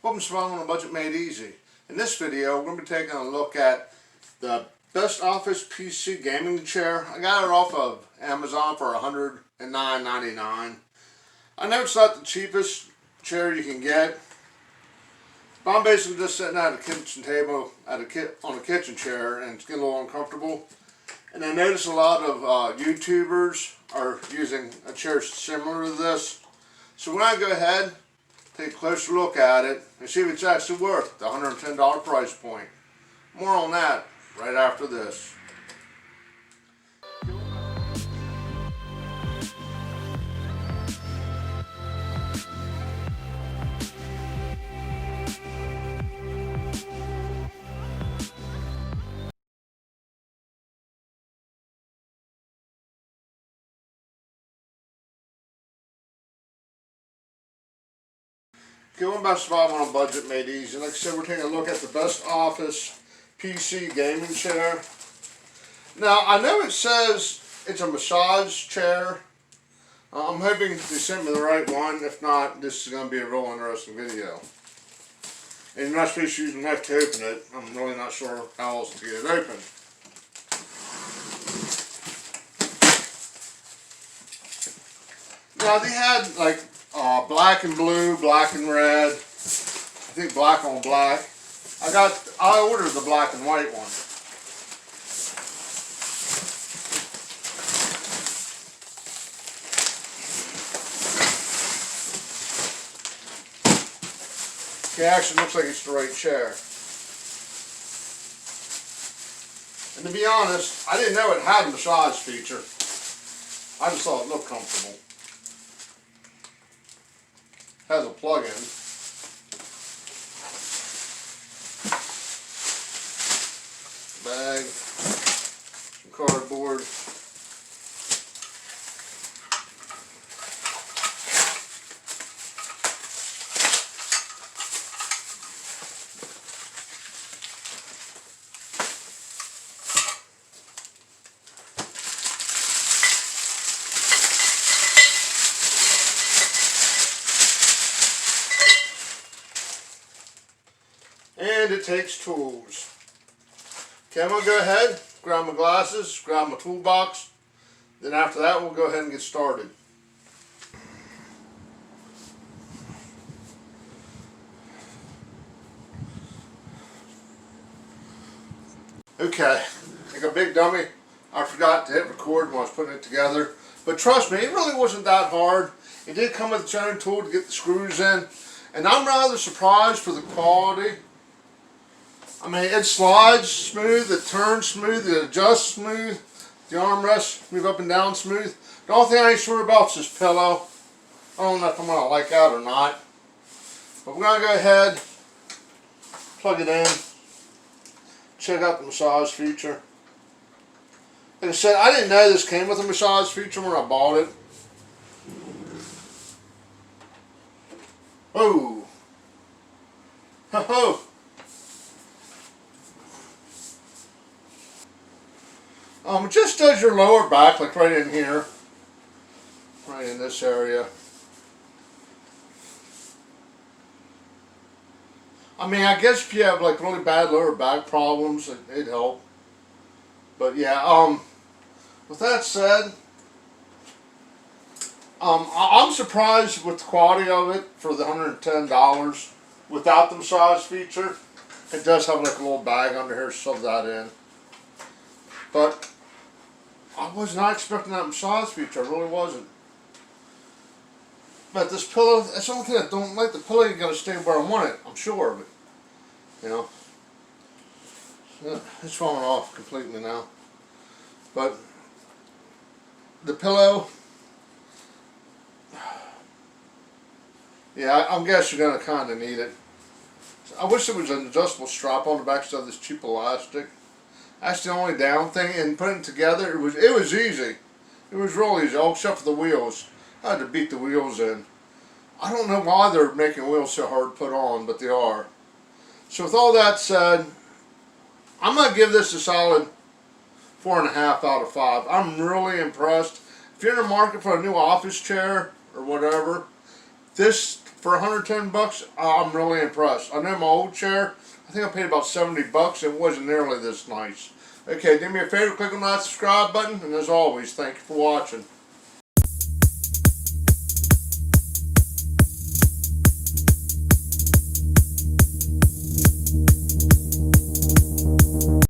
Welcome to Survival on a Budget Made Easy. In this video, we're going to be taking a look at the best office PC gaming chair. I got it off of Amazon for $109.99. I know it's not the cheapest chair you can get, but I'm basically just sitting at a kitchen table on a kitchen chair, and it's getting a little uncomfortable. And I notice a lot of YouTubers are using a chair similar to this. So we're going to go ahead, take a closer look at it, and see if it's actually worth the $110 price point. More on that right after this. Going by Survival on a Budget Made Easy. Like I said, we're taking a look at the best office PC gaming chair. Now, I know it says it's a massage chair. I'm hoping they sent me the right one. If not, this is going to be a real interesting video. And you're not supposed to use a knife to open it. I'm really not sure how else to get it open. Now, they had like black and blue, black and red. I think black on black. I ordered the black and white one. It actually looks like it's the right chair. And to be honest, I didn't know it had a massage feature. I just thought it looked comfortable. Has a plug-in. Bag, some cardboard. And it takes tools. Okay, I'm going to go ahead, grab my glasses, grab my toolbox. Then after that, we'll go ahead and get started. Okay, like a big dummy, I forgot to hit record when I was putting it together. But trust me, it really wasn't that hard. It did come with its own tool to get the screws in. And I'm rather surprised for the quality. I mean, it slides smooth, it turns smooth, it adjusts smooth, the armrests move up and down smooth. The only thing I ain't sure about is this pillow. I don't know if I'm going to like that or not. But we're going to go ahead, plug it in, check out the massage feature. Like I said, I didn't know this came with a massage feature when I bought it. Oh! Ho-ho! It just does your lower back, like right in here, right in this area. I mean, I guess if you have like really bad lower back problems, it'd help. But yeah, with that said, I'm surprised with the quality of it for the $110 without the massage feature. It does have like a little bag under here to shove that in. But I was not expecting that massage feature, I really wasn't. But this pillow, that's the only thing I don't like. The pillow, you gotta stay where I want it, I'm sure of it. You know. It's falling off completely now. But the pillow, yeah, I guess you're gonna kinda need it. I wish there was an adjustable strap on the back instead of this cheap elastic. That's the only down thing, and putting it together, it was easy. It was real easy, all except for the wheels. I had to beat the wheels in. I don't know why they're making wheels so hard to put on, but they are. So with all that said, I'm going to give this a solid 4.5 out of 5. I'm really impressed. If you're in the market for a new office chair or whatever, this for 110 bucks, I'm really impressed. I know my old chair, I think I paid about 70 bucks. It wasn't nearly this nice. Okay, do me a favor, click on that subscribe button, and as always, thank you for watching.